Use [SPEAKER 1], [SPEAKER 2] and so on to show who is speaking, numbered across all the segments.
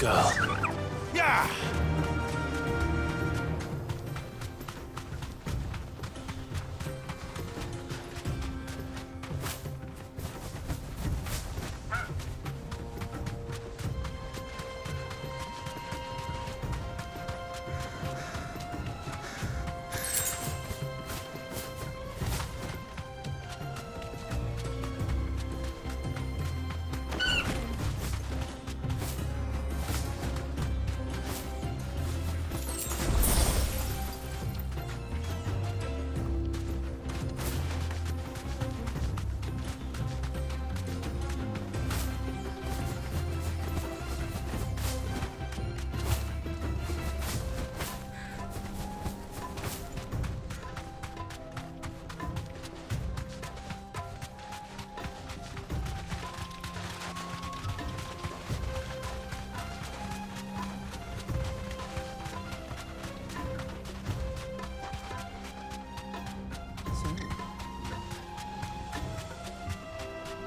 [SPEAKER 1] girl.
[SPEAKER 2] Yeah!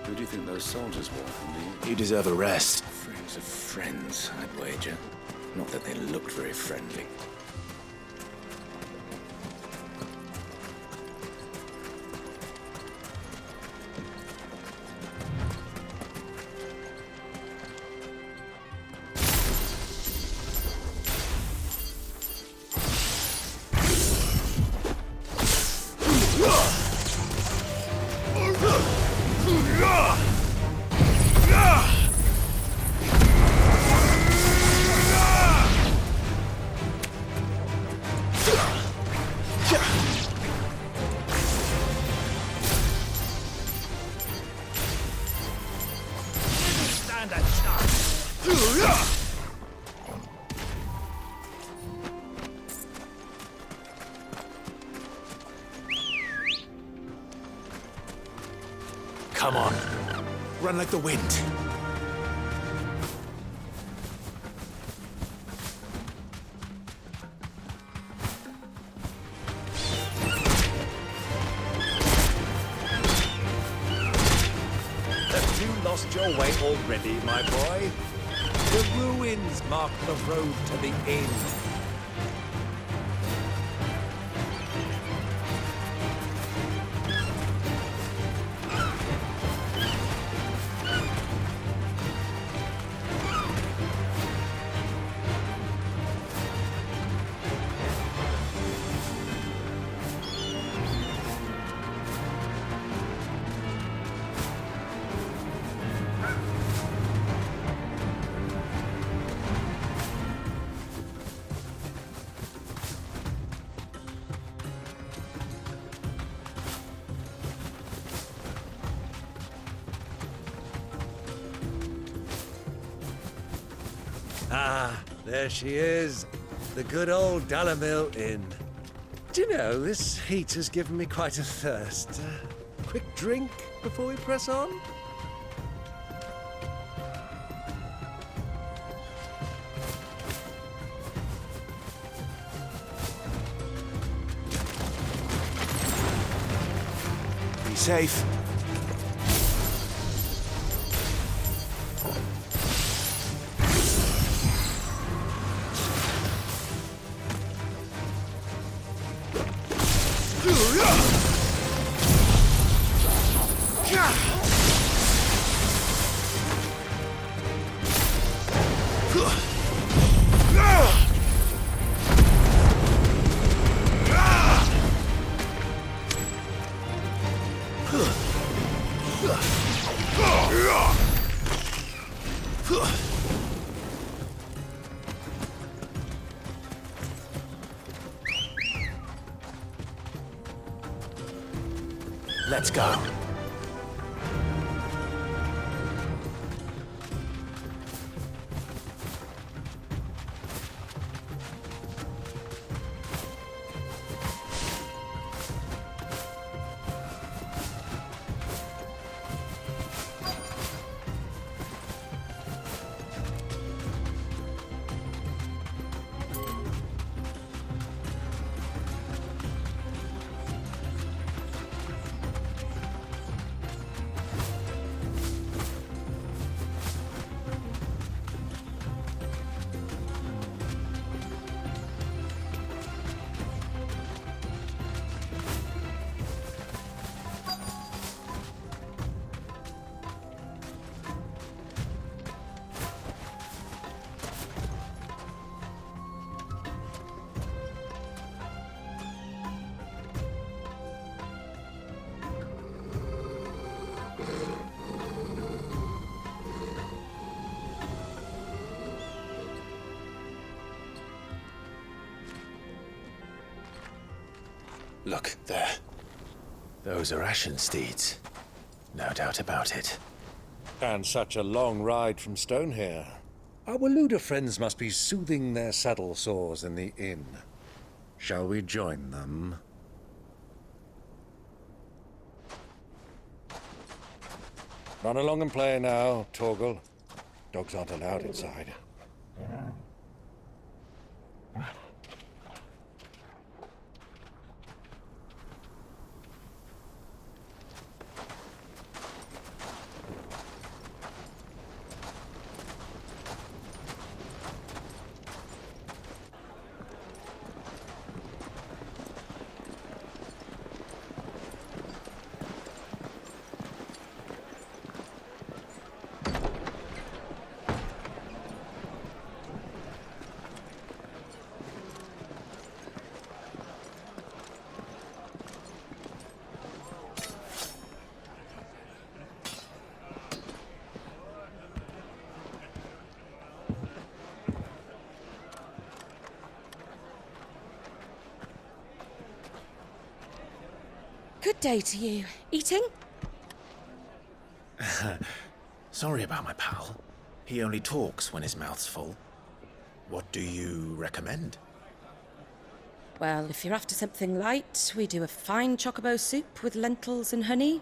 [SPEAKER 3] Who do you think those soldiers were? And do
[SPEAKER 1] You deserve a rest.
[SPEAKER 3] Friends of friends, I'd wager. Not that they looked very friendly.
[SPEAKER 2] Stand a chance!
[SPEAKER 1] Come on. Run like the wind.
[SPEAKER 2] Have you lost your way already, my boy? The ruins mark the road to the end. Ah, there she is. The good old Dalamil Inn. Do you know, this heat has given me quite a thirst. Quick drink before we press on?
[SPEAKER 1] Be safe. Let's go. Look, there. Those are ashen steeds. No doubt about it.
[SPEAKER 2] And such a long ride from Stone here. Our Waluda friends must be soothing their saddle sores in the inn. Shall we join them? Run along and play now, Torgal. Dogs aren't allowed inside.
[SPEAKER 4] Good day to you. Eating?
[SPEAKER 1] Sorry about my pal. He only talks when his mouth's full. What do you recommend?
[SPEAKER 4] Well, if you're after something light, we do a fine chocobo soup with lentils and honey.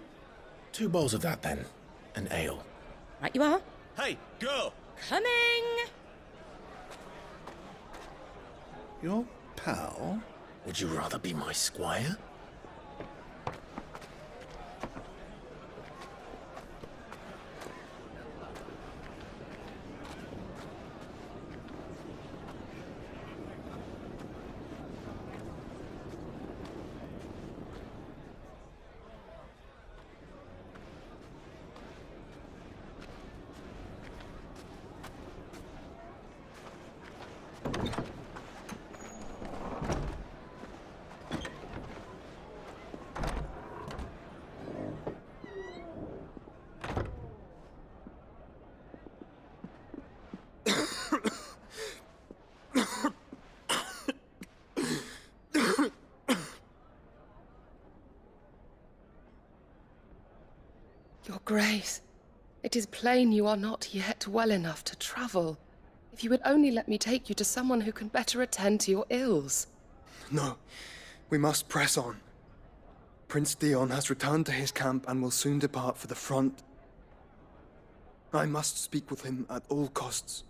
[SPEAKER 1] 2 bowls of that, then. An ale.
[SPEAKER 4] Right you are.
[SPEAKER 1] Hey, girl!
[SPEAKER 4] Coming!
[SPEAKER 1] Your pal? Would you rather be my squire?
[SPEAKER 5] Your Grace, it is plain you are not yet well enough to travel. If you would only let me take you to someone who can better attend to your ills.
[SPEAKER 6] No, we must press on. Prince Theon has returned to his camp and will soon depart for the front. I must speak with him at all costs.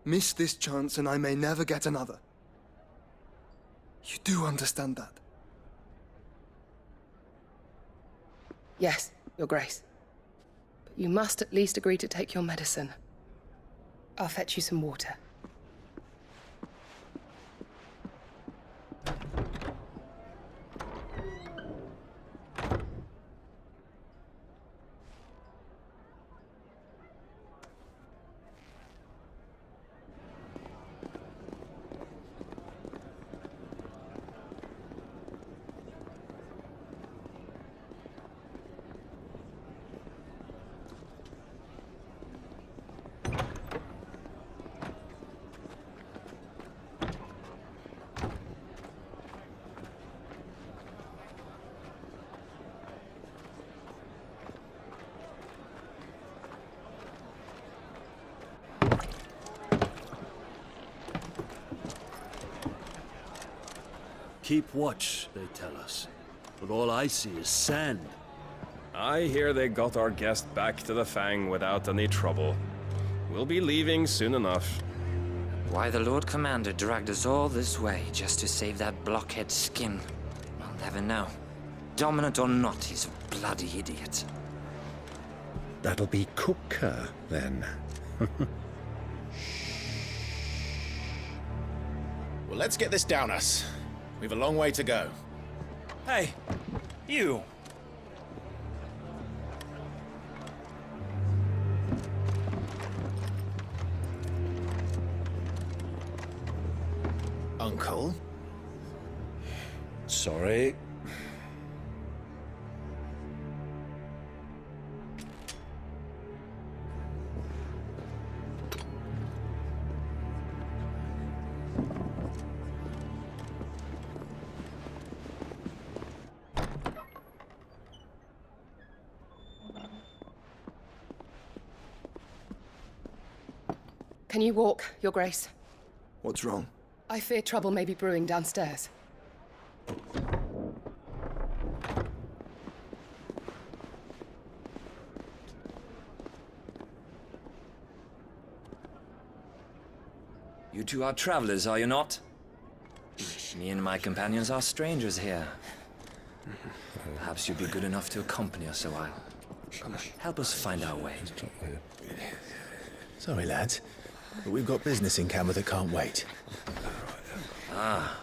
[SPEAKER 6] Miss this chance and I may never get another. You do understand that?
[SPEAKER 5] Yes, Your Grace. But you must at least agree to take your medicine. I'll fetch you some water.
[SPEAKER 7] Keep watch, they tell us. But all I see is sand.
[SPEAKER 8] I hear they got our guest back to the Fang without any trouble. We'll be leaving soon enough.
[SPEAKER 9] Why the Lord Commander dragged us all this way just to save that blockhead skin, I'll never know. Dominant or not, he's a bloody idiot.
[SPEAKER 2] That'll be Cooker, then.
[SPEAKER 1] Well, let's get this down us. We've a long way to go.
[SPEAKER 10] Hey, you!
[SPEAKER 1] Uncle?
[SPEAKER 2] Sorry.
[SPEAKER 5] Can you walk, Your Grace?
[SPEAKER 6] What's wrong?
[SPEAKER 5] I fear trouble may be brewing downstairs.
[SPEAKER 9] You two are travelers, are you not? Me and my companions are strangers here. Perhaps you'd be good enough to accompany us a while. Come on, help us find our way.
[SPEAKER 1] Sorry, lads, but we've got business in camera that can't wait.
[SPEAKER 9] Ah,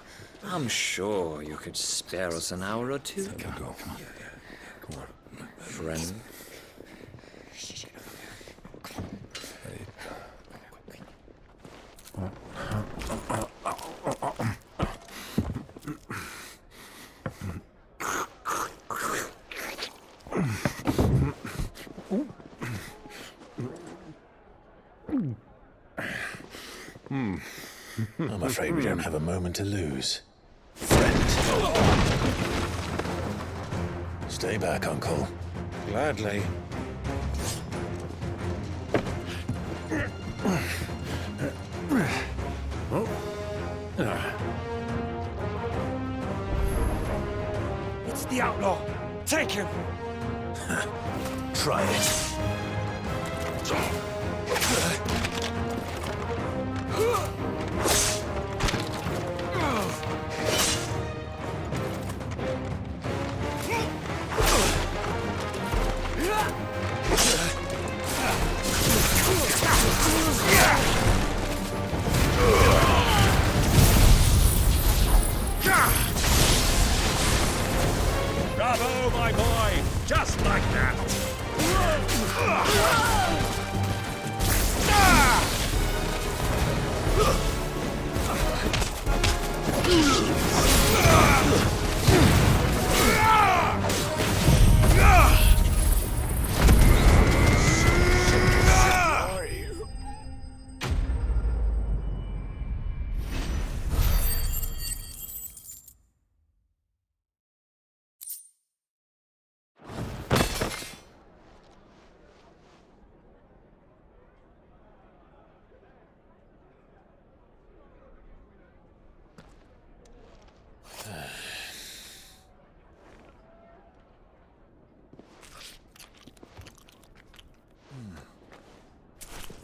[SPEAKER 9] I'm sure you could spare us an hour or two.
[SPEAKER 2] Come on. Come on.
[SPEAKER 9] Friend.
[SPEAKER 1] I'm afraid we don't have a moment to lose. Friend. Stay back, Uncle.
[SPEAKER 2] Gladly.
[SPEAKER 10] It's the outlaw. Take him.
[SPEAKER 1] Try it.
[SPEAKER 8] Bravo, my boy! Just like that!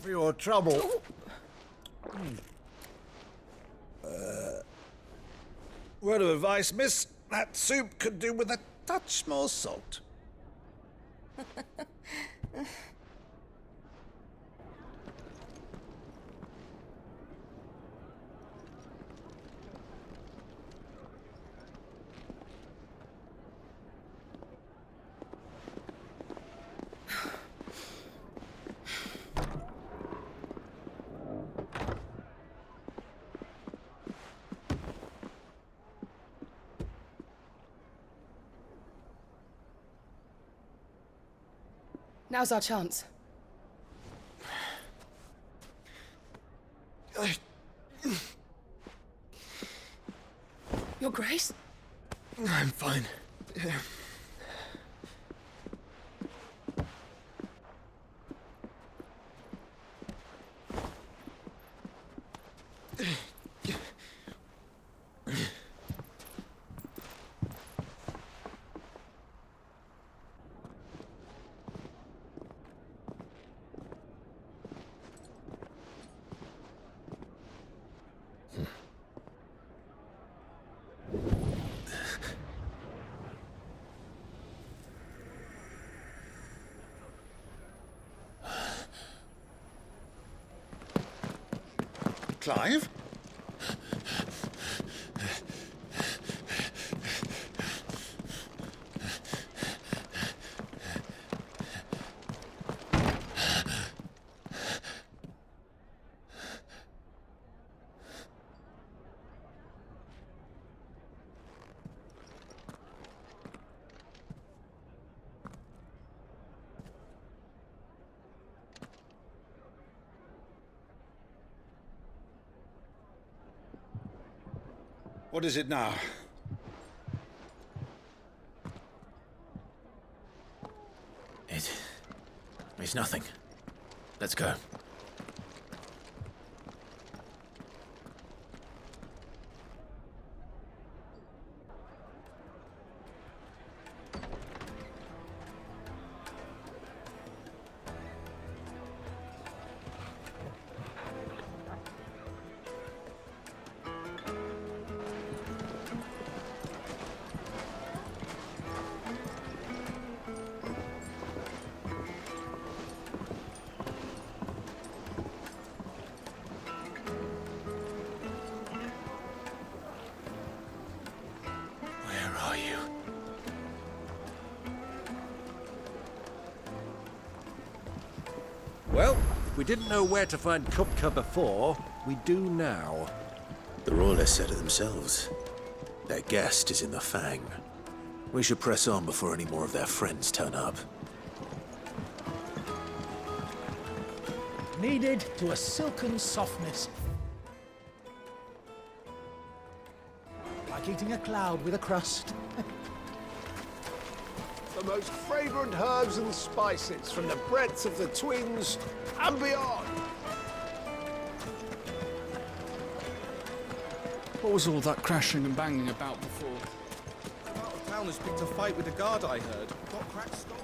[SPEAKER 2] For your trouble. Word of advice, miss. That soup could do with a touch more salt.
[SPEAKER 5] Now's our chance. Your Grace?
[SPEAKER 6] I'm fine.
[SPEAKER 2] Clive? What is it now?
[SPEAKER 1] It's nothing. Let's go. are you?
[SPEAKER 2] Well, if we didn't know where to find Kupka before, we do now.
[SPEAKER 1] The Royalists said it themselves. Their guest is in the Fang. We should press on before any more of their friends turn up.
[SPEAKER 10] Kneaded to a silken softness. Like eating a cloud with a crust.
[SPEAKER 11] The most fragrant herbs and spices from the breadth of the Twins and beyond.
[SPEAKER 12] What was all that crashing and banging about before?
[SPEAKER 13] Out of town has picked a fight with the guard, I heard. Got cracked stones.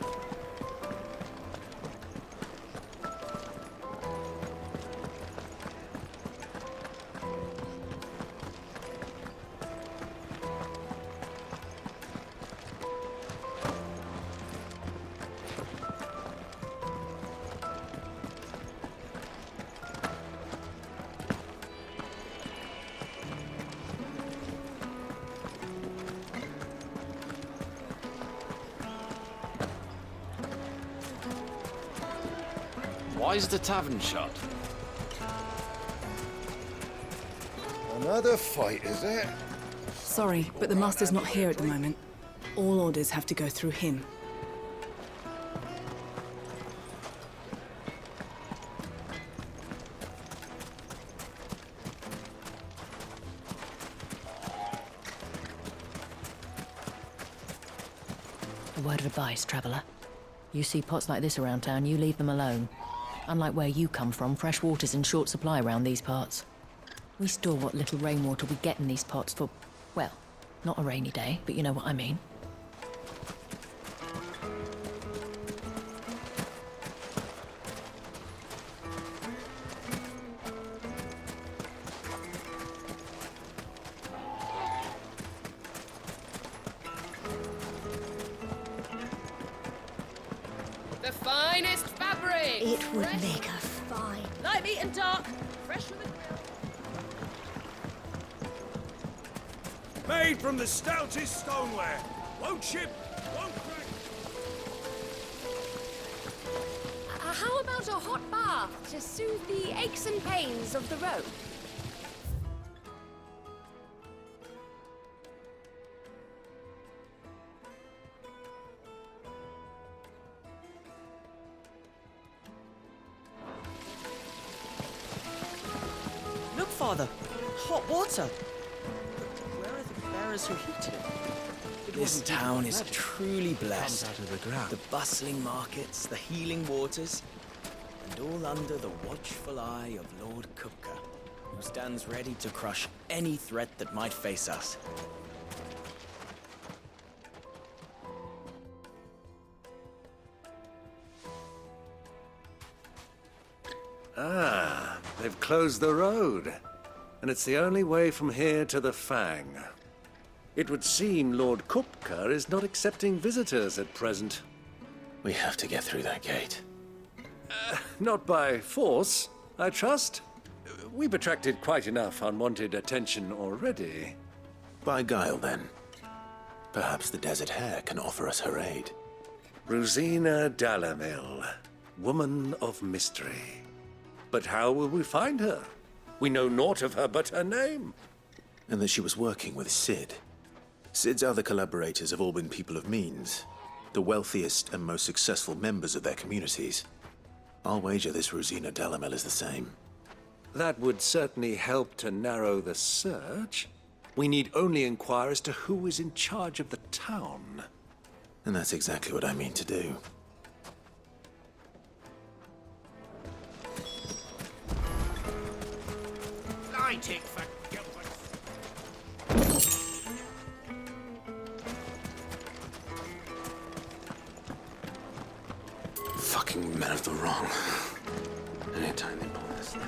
[SPEAKER 7] Why is the tavern shut?
[SPEAKER 11] Another fight, is it?
[SPEAKER 14] Sorry, but the Master's not here at the moment. All orders have to go through him.
[SPEAKER 15] A word of advice, traveller. You see pots like this around town, you leave them alone. Unlike where you come from, fresh water's in short supply around these parts. We store what little rainwater we get in these pots for, well, not a rainy day, but you know what I mean.
[SPEAKER 5] The finest fabric!
[SPEAKER 16] It would make a fine.
[SPEAKER 4] Light, meat and dark. Fresh from the grill.
[SPEAKER 10] Made from the stoutest stoneware. Won't chip, won't crack.
[SPEAKER 16] How about a hot bath to soothe the aches and pains of the road?
[SPEAKER 17] Look, Father. Hot water. Where are the bearers who heated it?
[SPEAKER 18] This town is truly blessed. The bustling markets, the healing waters, and all under the watchful eye of Lord Kupka, who stands ready to crush any threat that might face us.
[SPEAKER 2] Ah, they've closed the road. And it's the only way from here to the Fang. It would seem Lord Kupka is not accepting visitors at present.
[SPEAKER 1] We have to get through that gate.
[SPEAKER 2] Not by force, I trust. We've attracted quite enough unwanted attention already.
[SPEAKER 1] By guile, then. Perhaps the Desert Hare can offer us her aid.
[SPEAKER 2] Rosina Dalamil, woman of mystery. But how will we find her? We know naught of her but her name.
[SPEAKER 1] And that she was working with Sid. Sid's other collaborators have all been people of means, the wealthiest and most successful members of their communities. I'll wager this Rosina Dalamel is the same.
[SPEAKER 2] That would certainly help to narrow the search. We need only inquire as to who is in charge of the town.
[SPEAKER 1] And that's exactly what I mean to do.
[SPEAKER 10] Lighting for
[SPEAKER 1] Fucking men of the wrong. Anytime they pull this thing.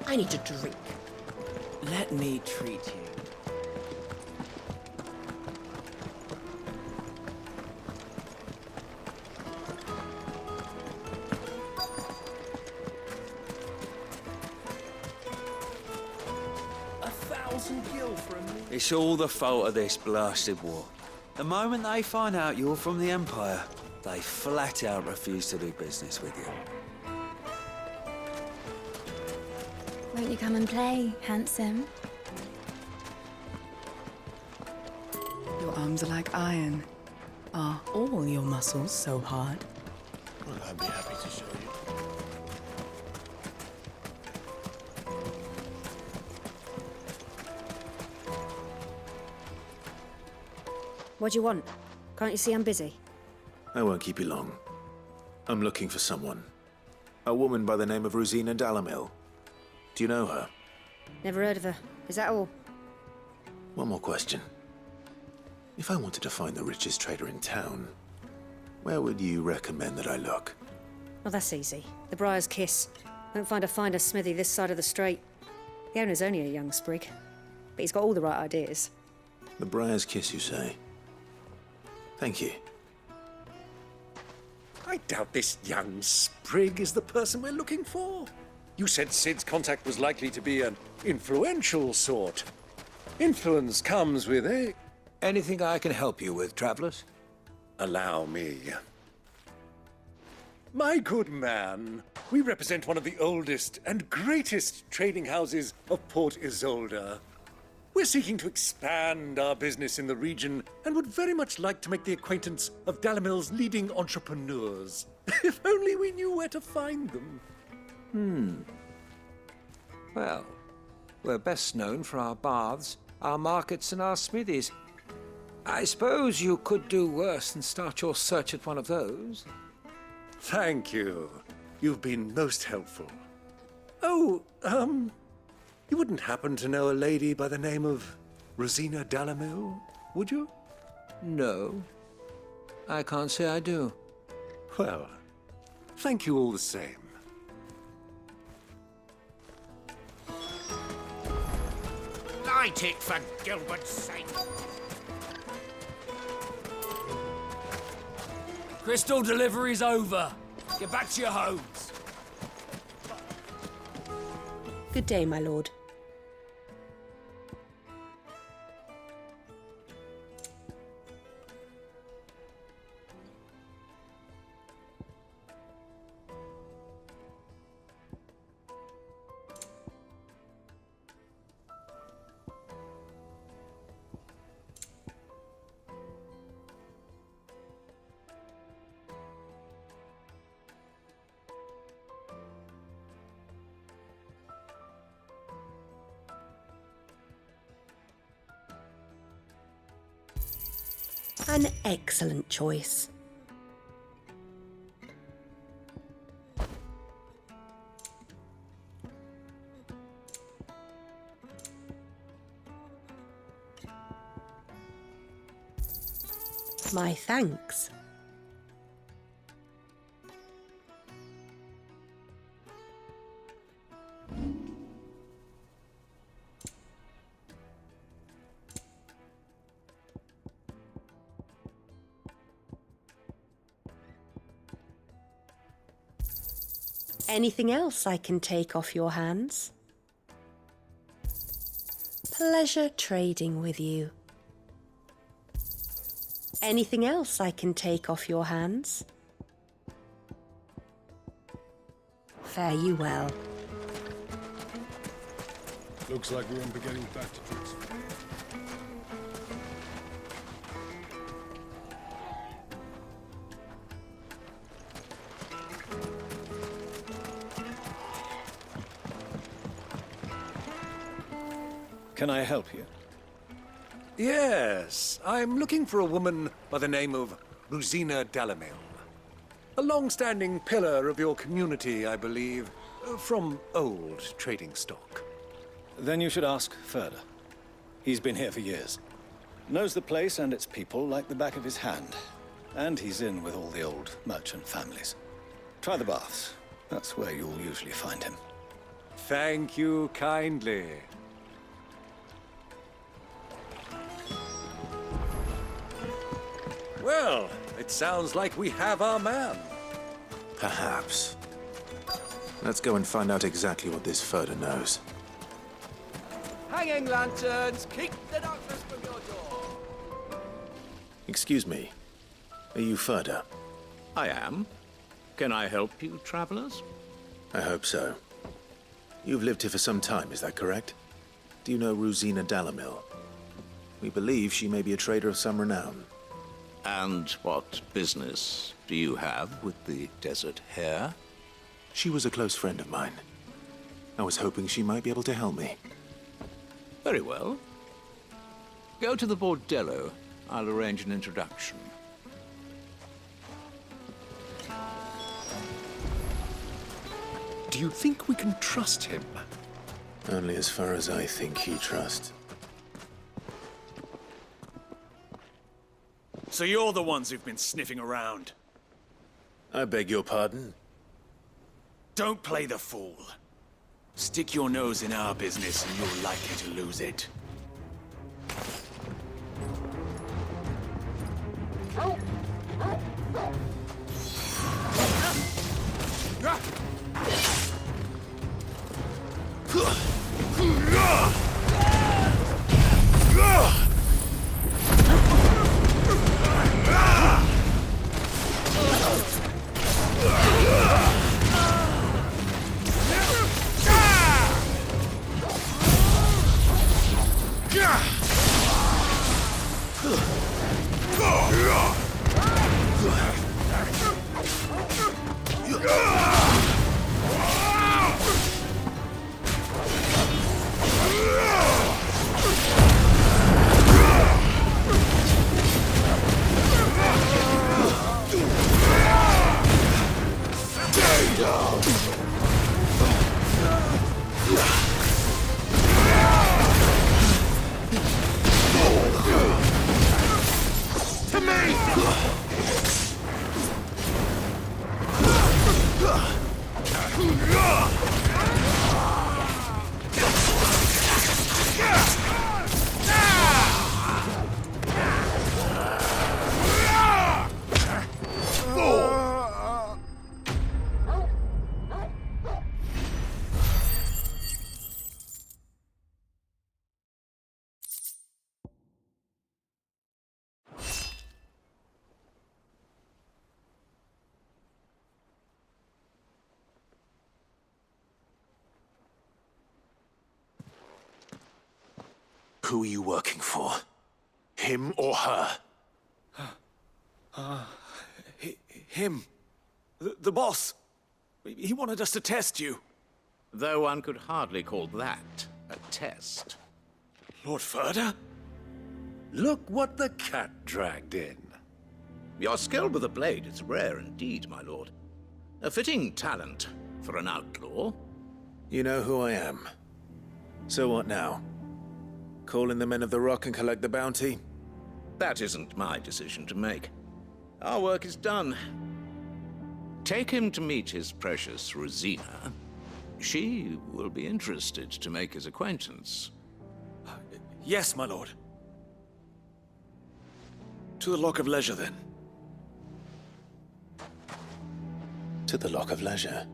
[SPEAKER 17] I need a drink.
[SPEAKER 18] Let me treat you.
[SPEAKER 13] some gill for a meal.
[SPEAKER 19] It's all the fault of this blasted war. The moment they find out you're from the Empire, they flat out refuse to do business with you.
[SPEAKER 20] Won't you come and play, handsome?
[SPEAKER 14] Your arms are like iron. Are all your muscles so hard?
[SPEAKER 10] Well, I'd be happy to show you.
[SPEAKER 21] What do you want? Can't you see I'm busy?
[SPEAKER 1] I won't keep you long. I'm looking for someone. A woman by the name of Rosina Dalamil. Do you know her?
[SPEAKER 21] Never heard of her. Is that all?
[SPEAKER 1] One more question. If I wanted to find the richest trader in town, where would you recommend that I look?
[SPEAKER 21] Well, that's easy. The Briar's Kiss. Won't find a finer smithy this side of the strait. The owner's only a young sprig, but he's got all the right ideas.
[SPEAKER 1] The Briar's Kiss, you say? Thank you.
[SPEAKER 2] I doubt this young sprig is the person we're looking for. You said Sid's contact was likely to be an influential sort. Influence comes with a...
[SPEAKER 19] Anything I can help you with, travelers?
[SPEAKER 2] Allow me. My good man, we represent one of the oldest and greatest trading houses of Port Isolde. We're seeking to expand our business in the region and would very much like to make the acquaintance of Dalamil's leading entrepreneurs. If only we knew where to find them.
[SPEAKER 22] Well, we're best known for our baths, our markets, and our smithies. I suppose you could do worse than start your search at one of those.
[SPEAKER 2] Thank you. You've been most helpful. Oh, you wouldn't happen to know a lady by the name of Rosina Dalamil, would you?
[SPEAKER 22] No. I can't say I do.
[SPEAKER 2] Well, thank you all the same.
[SPEAKER 10] Light it, for Gilbert's sake!
[SPEAKER 23] Crystal delivery's over. Get back to your homes.
[SPEAKER 21] Good day, my lord. An excellent choice. My thanks. Anything else I can take off your hands? Pleasure trading with you. Anything else I can take off your hands? Fare you well.
[SPEAKER 10] Looks like we won't be getting back to tricks.
[SPEAKER 7] Can I help you?
[SPEAKER 2] Yes, I'm looking for a woman by the name of Rosina Dalamil. A long-standing pillar of your community, I believe, from old trading stock.
[SPEAKER 7] Then you should ask further. He's been here for years. Knows the place and its people like the back of his hand. And he's in with all the old merchant families. Try the baths. That's where you'll usually find him.
[SPEAKER 2] Thank you kindly. Well, it sounds like we have our man.
[SPEAKER 1] Perhaps. Let's go and find out exactly what this Furder knows.
[SPEAKER 18] Hanging lanterns, keep the darkness from your door.
[SPEAKER 1] Excuse me. Are you Ferda?
[SPEAKER 3] I am. Can I help you, travelers?
[SPEAKER 1] I hope so. You've lived here for some time, is that correct? Do you know Rosina Dalamil? We believe she may be a trader of some renown.
[SPEAKER 3] And what business do you have with the desert hare?
[SPEAKER 1] She was a close friend of mine. I was hoping she might be able to help me.
[SPEAKER 3] Very well. Go to the bordello. I'll arrange an introduction.
[SPEAKER 2] Do you think we can trust him?
[SPEAKER 1] Only as far as I think he trusts.
[SPEAKER 10] So you're the ones who've been sniffing around.
[SPEAKER 1] I beg your pardon?
[SPEAKER 10] Don't play the fool. Stick your nose in our business and you're likely to lose it.
[SPEAKER 1] Who are you working for? Him or her?
[SPEAKER 10] Him. The boss. He wanted us to test you.
[SPEAKER 3] Though one could hardly call that a test.
[SPEAKER 10] Lord Ferda?
[SPEAKER 2] Look what the cat dragged in.
[SPEAKER 3] Your skill with the blade is rare indeed, my lord. A fitting talent for an outlaw.
[SPEAKER 1] You know who I am. So what now? Call in the men of the Rock and collect the bounty?
[SPEAKER 3] That isn't my decision to make. Our work is done. Take him to meet his precious Rosina. She will be interested to make his acquaintance.
[SPEAKER 10] Yes, my lord. To the Lock of Leisure, then.
[SPEAKER 1] To the Lock of Leisure.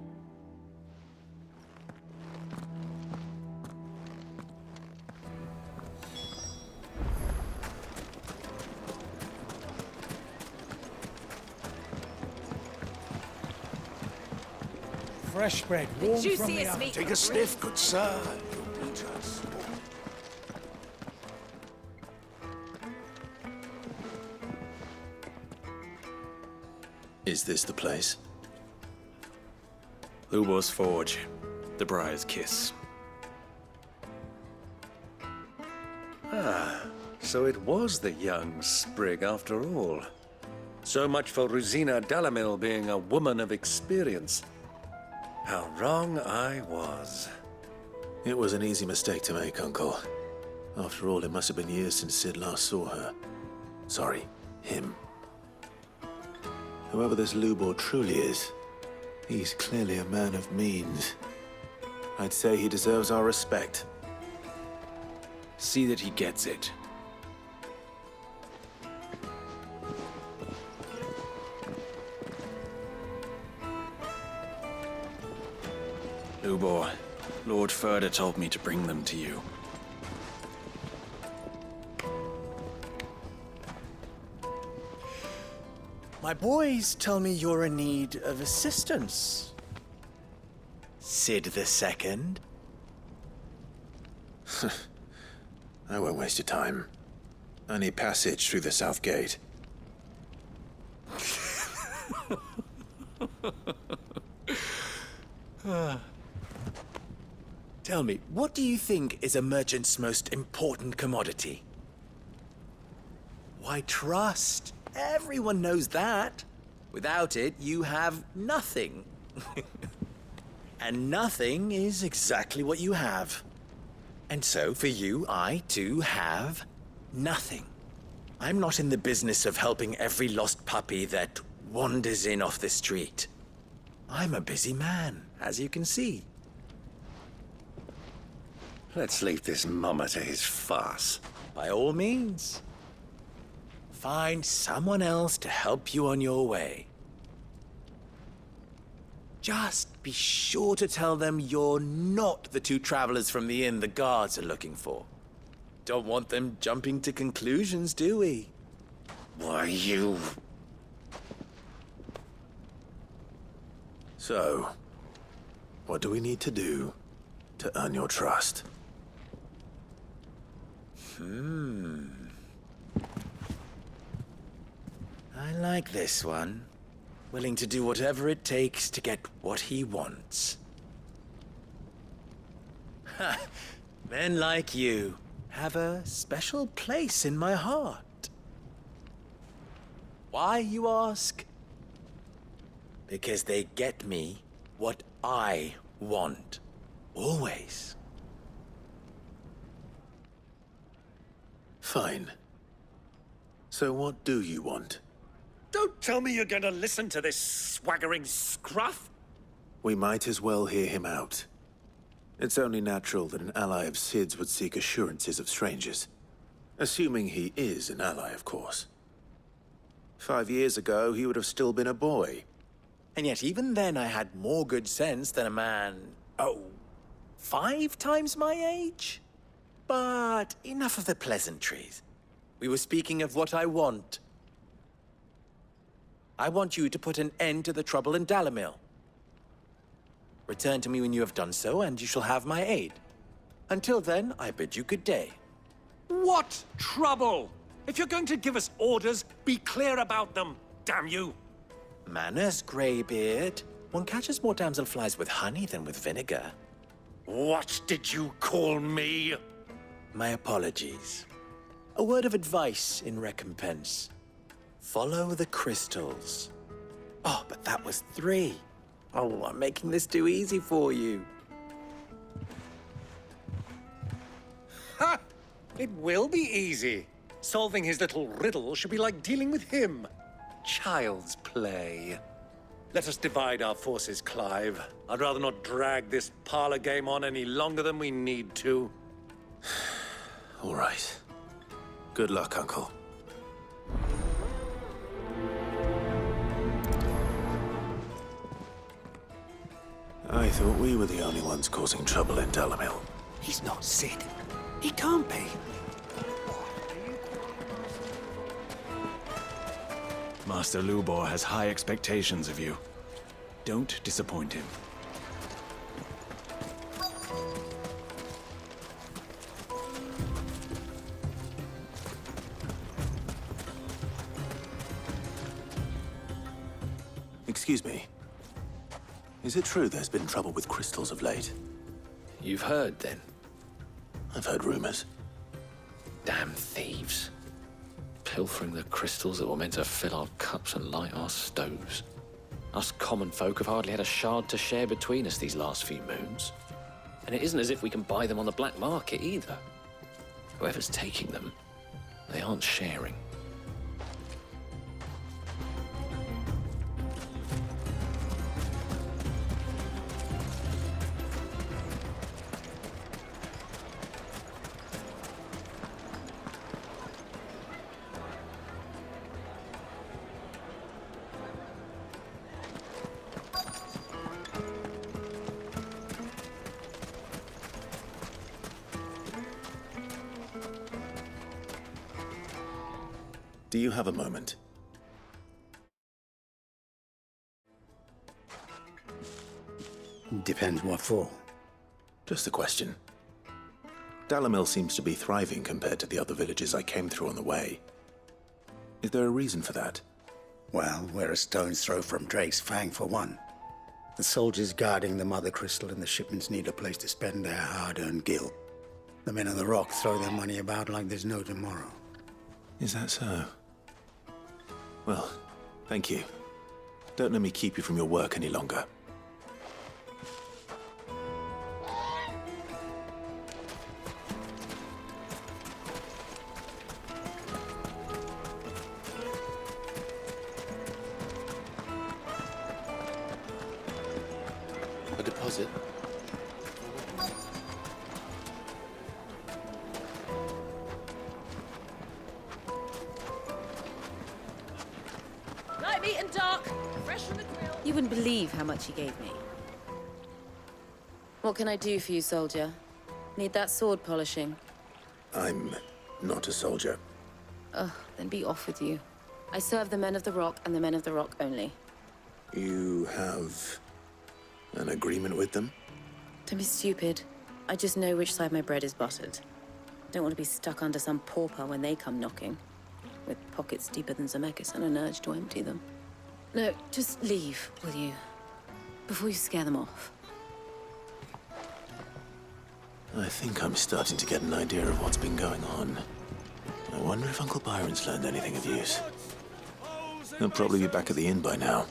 [SPEAKER 10] Fresh bread, warm from the oven. Take a sniff, good sir. You'll be just.
[SPEAKER 1] Is this the place?
[SPEAKER 10] Lubor's Forge. The Briar's Kiss.
[SPEAKER 2] Ah, so it was the young sprig after all. So much for Rosina Dalamil being a woman of experience. How wrong I was.
[SPEAKER 1] It was an easy mistake to make, Uncle. After all, it must have been years since Sid last saw her. Sorry, him. Whoever this Lubor truly is, he's clearly a man of means. I'd say he deserves our respect.
[SPEAKER 10] See that he gets it. Lubor, Lord Ferda told me to bring them to you.
[SPEAKER 18] My boys tell me you're in need of assistance. Sid the Second.
[SPEAKER 1] I won't waste your time. I need passage through the south gate.
[SPEAKER 18] Tell me, what do you think is a merchant's most important commodity? Why, trust. Everyone knows that. Without it, you have nothing. And nothing is exactly what you have. And so, for you, I, too, have nothing. I'm not in the business of helping every lost puppy that wanders in off the street. I'm a busy man, as you can see.
[SPEAKER 2] Let's leave this mummer to his farce.
[SPEAKER 18] By all means. Find someone else to help you on your way. Just be sure to tell them you're not the two travelers from the inn the guards are looking for. Don't want them jumping to conclusions, do we?
[SPEAKER 2] Why, you...
[SPEAKER 1] So, what do we need to do to earn your trust?
[SPEAKER 18] I like this one. Willing to do whatever it takes to get what he wants. Ha! Men like you have a special place in my heart. Why, you ask? Because they get me what I want. Always.
[SPEAKER 1] Fine. So what do you want?
[SPEAKER 2] Don't tell me you're gonna listen to this swaggering scruff!
[SPEAKER 1] We might as well hear him out. It's only natural that an ally of Sid's would seek assurances of strangers. Assuming he is an ally, of course. 5 years ago, he would have still been a boy.
[SPEAKER 18] And yet even then I had more good sense than a man, 5 times my age? But enough of the pleasantries. We were speaking of what I want. I want you to put an end to the trouble in Dalamil. Return to me when you have done so, and you shall have my aid. Until then, I bid you good day.
[SPEAKER 2] What trouble? If you're going to give us orders, be clear about them, damn you!
[SPEAKER 18] Manners, Greybeard. One catches more damselflies with honey than with vinegar.
[SPEAKER 2] What did you call me?
[SPEAKER 18] My apologies. A word of advice in recompense. Follow the crystals. Oh, but that was 3. Oh, I'm making this too easy for you.
[SPEAKER 2] Ha! It will be easy. Solving his little riddle should be like dealing with him. Child's play. Let us divide our forces, Clive. I'd rather not drag this parlor game on any longer than we need to.
[SPEAKER 1] All right. Good luck, Uncle. I thought we were the only ones causing trouble in Dalamil.
[SPEAKER 2] He's not Sid. He can't be.
[SPEAKER 10] Master Lubor has high expectations of you. Don't disappoint him.
[SPEAKER 1] Excuse me. Is it true there's been trouble with crystals of late?
[SPEAKER 6] You've heard, then?
[SPEAKER 1] I've heard rumors.
[SPEAKER 6] Damn thieves. Pilfering the crystals that were meant to fill our cups and light our stoves. Us common folk have hardly had a shard to share between us these last few moons. And it isn't as if we can buy them on the black market either. Whoever's taking them, they aren't sharing.
[SPEAKER 1] Do you have a moment?
[SPEAKER 8] Depends what for.
[SPEAKER 1] Just a question. Dalamil seems to be thriving compared to the other villages I came through on the way. Is there a reason for that?
[SPEAKER 8] Well, we're a stone's throw from Drake's Fang, for one. The soldiers guarding the Mother Crystal and the shipments need a place to spend their hard-earned gil. The men of the Rock throw their money about like there's no tomorrow.
[SPEAKER 1] Is that so? Well, thank you. Don't let me keep you from your work any longer.
[SPEAKER 9] A deposit?
[SPEAKER 4] Light meat and dark, fresh from the grill.
[SPEAKER 12] You wouldn't believe how much he gave me. What can I do for you, soldier? Need that sword polishing?
[SPEAKER 1] I'm not a soldier.
[SPEAKER 12] Ugh, then be off with you. I serve the men of the Rock and the men of the Rock only.
[SPEAKER 1] You have an agreement with them?
[SPEAKER 12] Don't be stupid. I just know which side my bread is buttered. Don't want to be stuck under some pauper when they come knocking, with pockets deeper than Zemeckis and an urge to empty them. No, just leave, will you? Before you scare them off.
[SPEAKER 1] I think I'm starting to get an idea of what's been going on. I wonder if Uncle Byron's learned anything of use. He'll probably be back at the inn by now.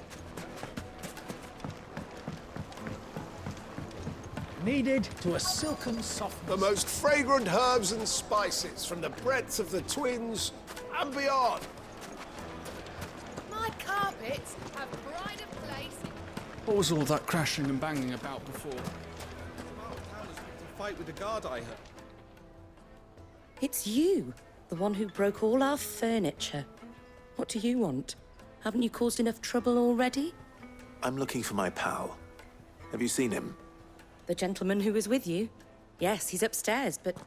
[SPEAKER 11] Needed to a silken soft. The most fragrant herbs and spices from the breadth of the Twins and beyond.
[SPEAKER 16] My carpets have pride of place.
[SPEAKER 13] What was all that crashing and banging about before? Some out of towners picked a fight with the guard, I heard.
[SPEAKER 4] It's you, the one who broke all our furniture. What do you want? Haven't you caused enough trouble already?
[SPEAKER 1] I'm looking for my pal. Have you seen him?
[SPEAKER 4] The gentleman who was with you? Yes, he's upstairs, but...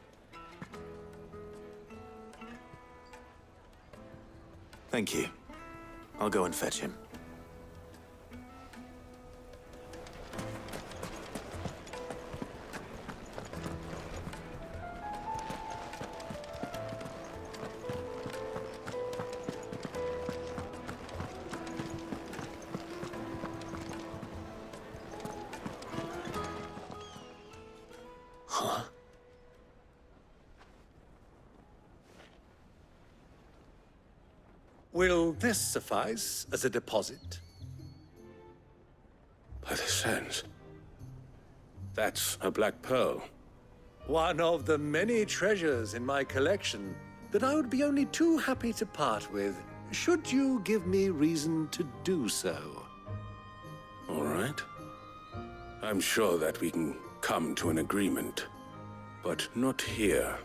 [SPEAKER 1] Thank you. I'll go and fetch him. Huh?
[SPEAKER 2] Will this suffice as a deposit?
[SPEAKER 24] By the sands. That's a black pearl.
[SPEAKER 2] One of the many treasures in my collection that I would be only too happy to part with, should you give me reason to do so.
[SPEAKER 24] All right. I'm sure that we can come to an agreement, but not here.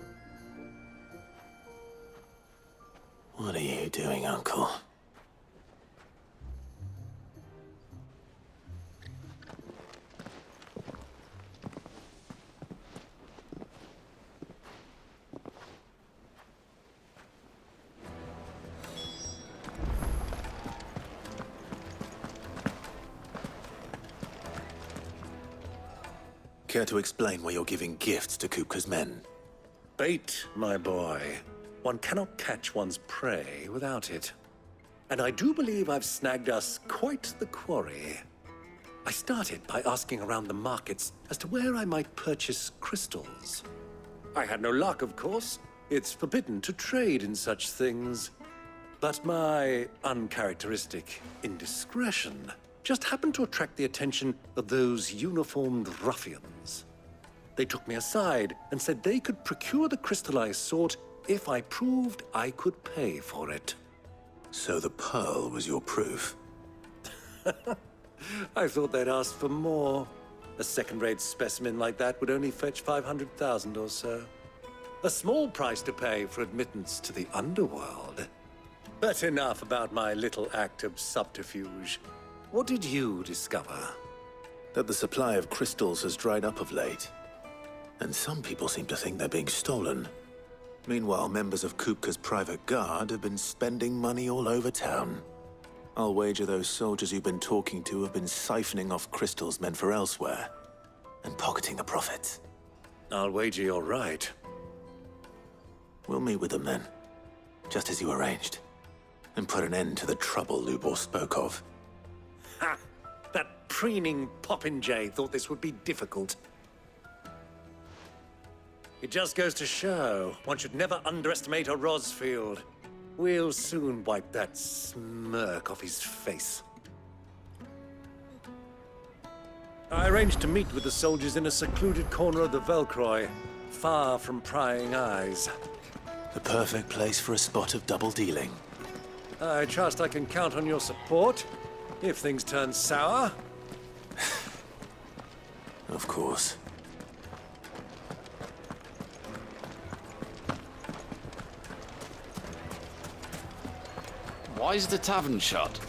[SPEAKER 1] What are you doing, Uncle? Care to explain why you're giving gifts to Kupka's men?
[SPEAKER 2] Bait, my boy. One cannot catch one's prey without it. And I do believe I've snagged us quite the quarry. I started by asking around the markets as to where I might purchase crystals. I had no luck, of course. It's forbidden to trade in such things. But my uncharacteristic indiscretion just happened to attract the attention of those uniformed ruffians. They took me aside and said they could procure the crystal I sought if I proved I could pay for it.
[SPEAKER 1] So the pearl was your proof?
[SPEAKER 2] I thought they'd ask for more. A second-rate specimen like that would only fetch 500,000 or so. A small price to pay for admittance to the underworld. But enough about my little act of subterfuge. What did you discover?
[SPEAKER 1] That the supply of crystals has dried up of late. And some people seem to think they're being stolen. Meanwhile, members of Kupka's private guard have been spending money all over town. I'll wager those soldiers you've been talking to have been siphoning off crystals meant for elsewhere. and pocketing the profits.
[SPEAKER 2] I'll wager you're right.
[SPEAKER 1] We'll meet with them then, just as you arranged, and put an end to the trouble Lubor spoke of.
[SPEAKER 2] Ha! That preening popinjay thought this would be difficult. It just goes to show one should never underestimate a Rosfield. We'll soon wipe that smirk off his face. I arranged to meet with the soldiers in a secluded corner of the Velcroy, far from prying eyes.
[SPEAKER 1] The perfect place for a spot of double dealing.
[SPEAKER 2] I trust I can count on your support, if things turn sour.
[SPEAKER 1] Of course.
[SPEAKER 6] Why is the tavern shut?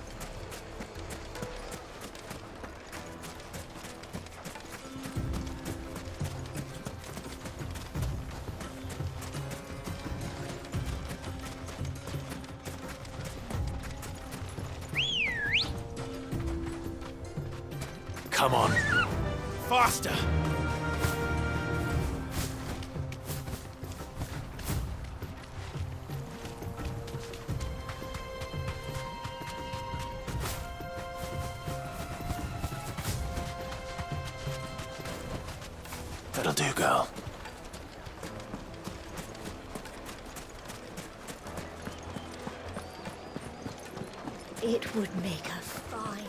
[SPEAKER 1] Come on.
[SPEAKER 11] Faster!
[SPEAKER 1] That'll do, girl.
[SPEAKER 16] It would make a fine.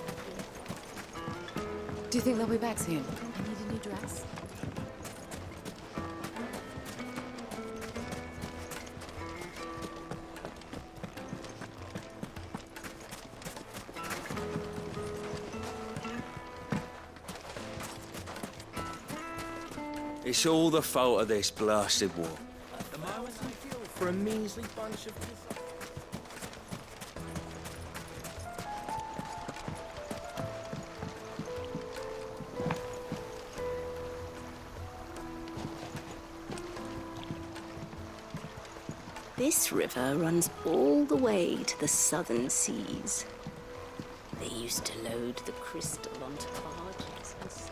[SPEAKER 5] Do you think they'll be back soon? I need a new dress.
[SPEAKER 19] It's all the fault of this blasted war.
[SPEAKER 18] At the moment, I feel for a measly bunch of...
[SPEAKER 9] This river runs all the way to the southern seas. They used to load the crystal onto barges and stuff.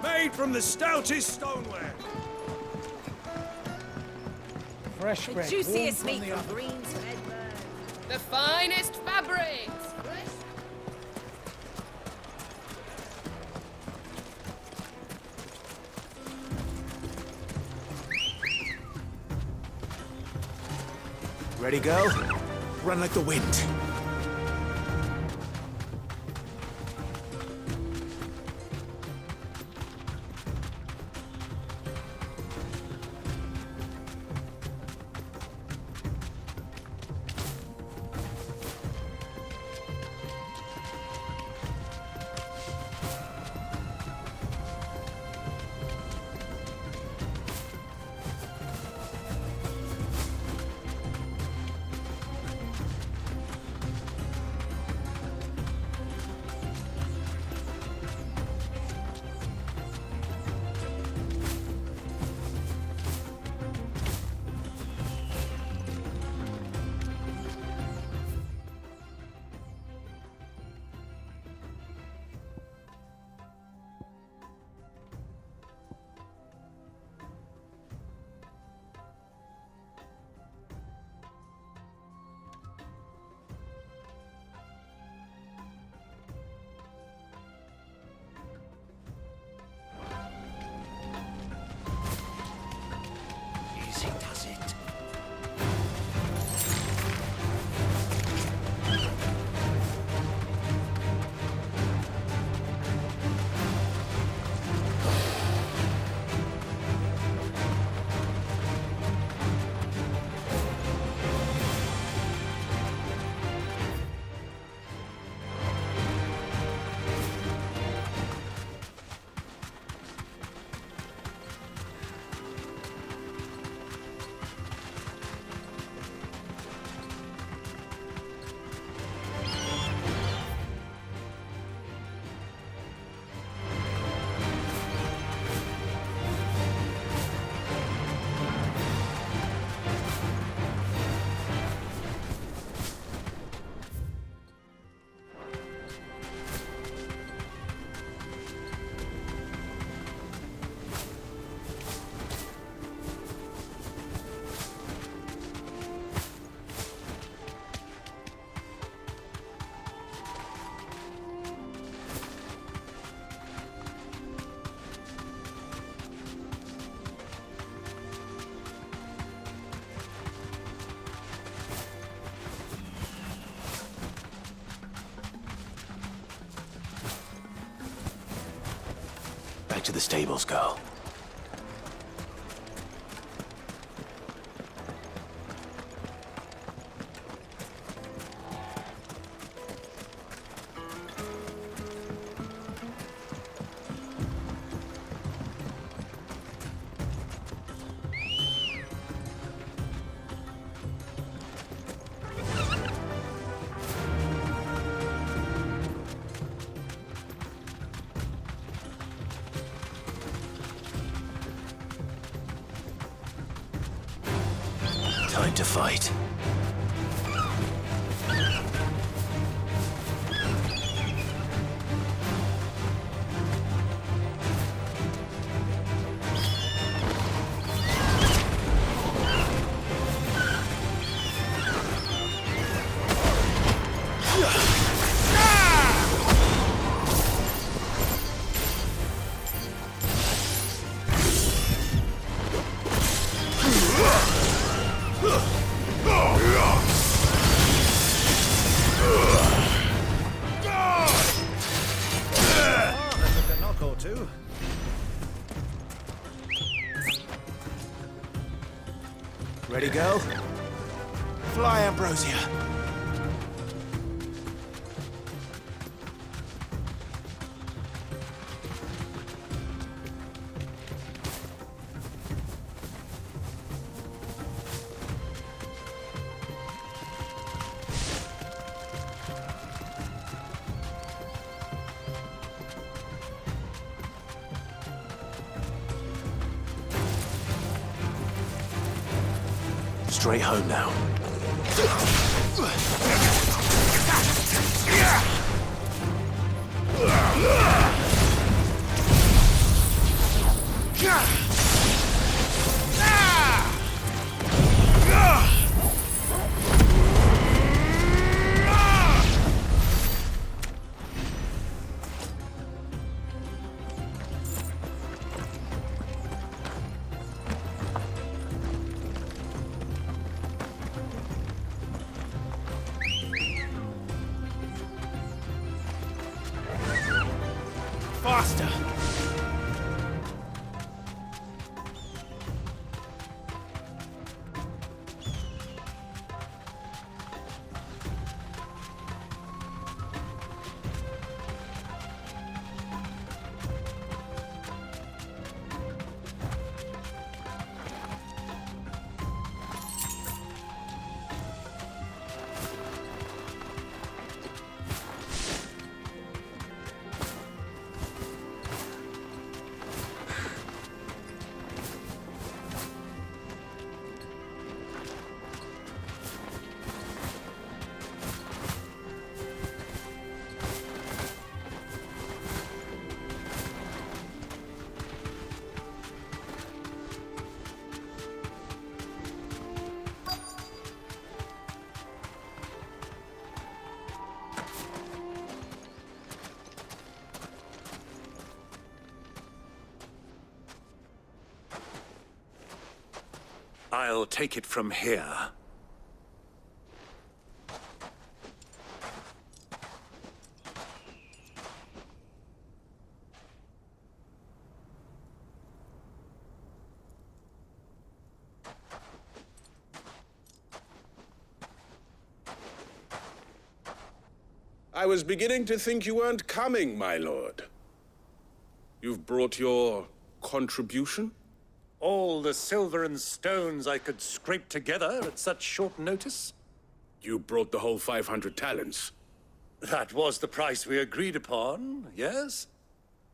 [SPEAKER 11] Made from the stoutest stoneware.
[SPEAKER 18] Fresh
[SPEAKER 16] The
[SPEAKER 18] bread.
[SPEAKER 16] juiciest
[SPEAKER 18] warm
[SPEAKER 16] meat
[SPEAKER 18] from
[SPEAKER 16] from
[SPEAKER 18] the
[SPEAKER 16] Green's Redbird. The finest fabrics.
[SPEAKER 11] Ready, girl? Run like the wind.
[SPEAKER 1] back to the stables, girl. Time to fight.
[SPEAKER 11] Ready, go? Fly, Ambrosia.
[SPEAKER 1] Straight home now.
[SPEAKER 11] Faster!
[SPEAKER 2] I'll take it from here.
[SPEAKER 24] I was beginning to think you weren't coming, my lord. You've brought your contribution?
[SPEAKER 2] All the silver and stones I could scrape together at such short notice?
[SPEAKER 24] You brought the whole 500 talents.
[SPEAKER 2] That was the price we agreed upon, yes?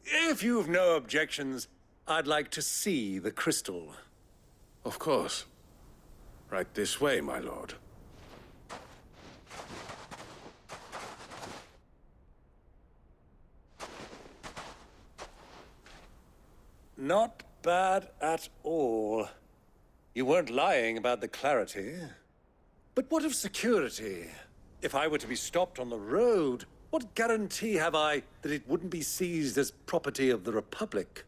[SPEAKER 2] If you've no objections, I'd like to see the crystal.
[SPEAKER 24] Of course. Right this way, my lord.
[SPEAKER 2] Not bad at all. You weren't lying about the clarity. But what of security? If I were to be stopped on the road, what guarantee have I that it wouldn't be seized as property of the Republic?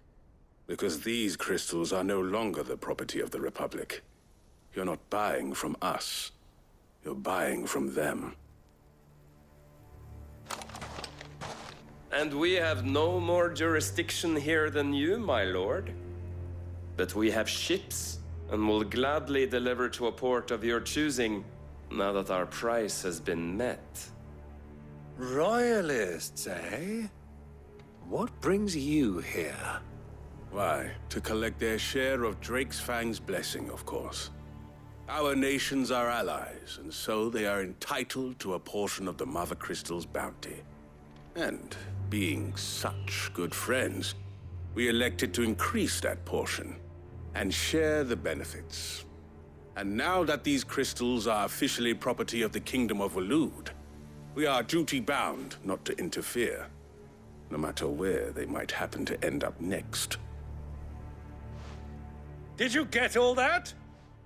[SPEAKER 24] Because these crystals are no longer the property of the Republic. You're not buying from us. You're buying from them.
[SPEAKER 14] And we have no more jurisdiction here than you, my lord. But we have ships, and will gladly deliver to a port of your choosing, now that our price has been met.
[SPEAKER 2] Royalists, eh? What brings you here?
[SPEAKER 24] Why, to collect their share of Drake's Fang's blessing, of course. Our nations are allies, and so they are entitled to a portion of the Mother Crystal's bounty. And being such good friends, we elected to increase that portion and share the benefits. And now that these crystals are officially property of the Kingdom of Waloed, we are duty-bound not to interfere, no matter where they might happen to end up next.
[SPEAKER 2] Did you get all that?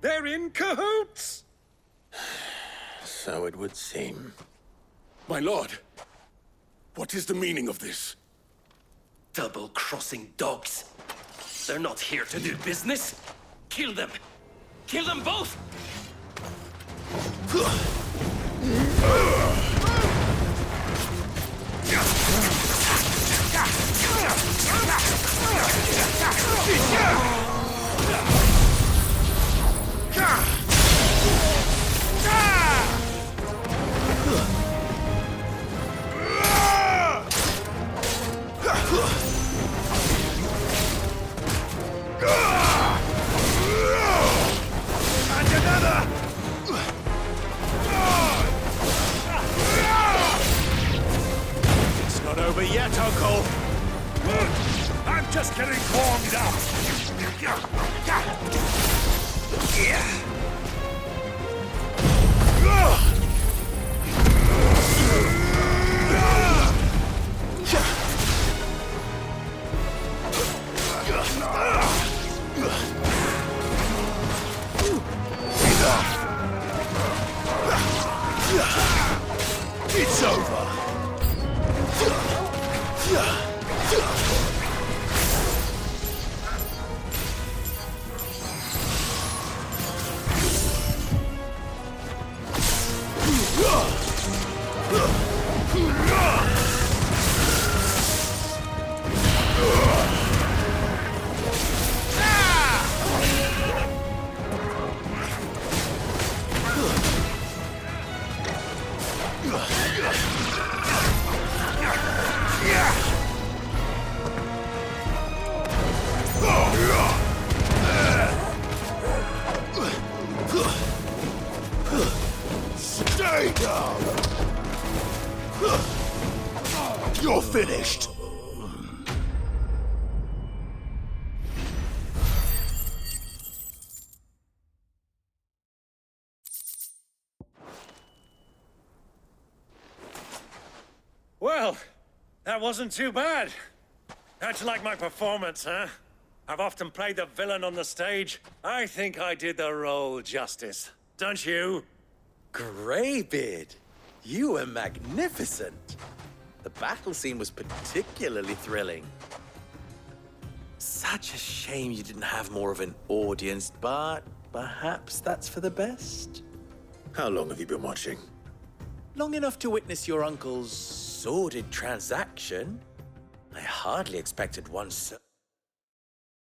[SPEAKER 2] They're in cahoots!
[SPEAKER 1] So it would seem.
[SPEAKER 24] My lord, what is the meaning of this?
[SPEAKER 23] Double-crossing dogs. They're not here to do business. Kill them. Kill them both!
[SPEAKER 2] And another! It's not over yet, Uncle. I'm just getting warmed up.
[SPEAKER 11] It's over. Stay down! You're finished!
[SPEAKER 2] Well, that wasn't too bad. How'd you like my performance, huh? I've often played the villain on the stage. I think I did the role justice. Don't you?
[SPEAKER 15] Greybeard, you were magnificent. The battle scene was particularly thrilling. Such a shame you didn't have more of an audience, but perhaps that's for the best.
[SPEAKER 1] How long have you been watching?
[SPEAKER 15] Long enough to witness your uncle's sordid transaction. I hardly expected one so...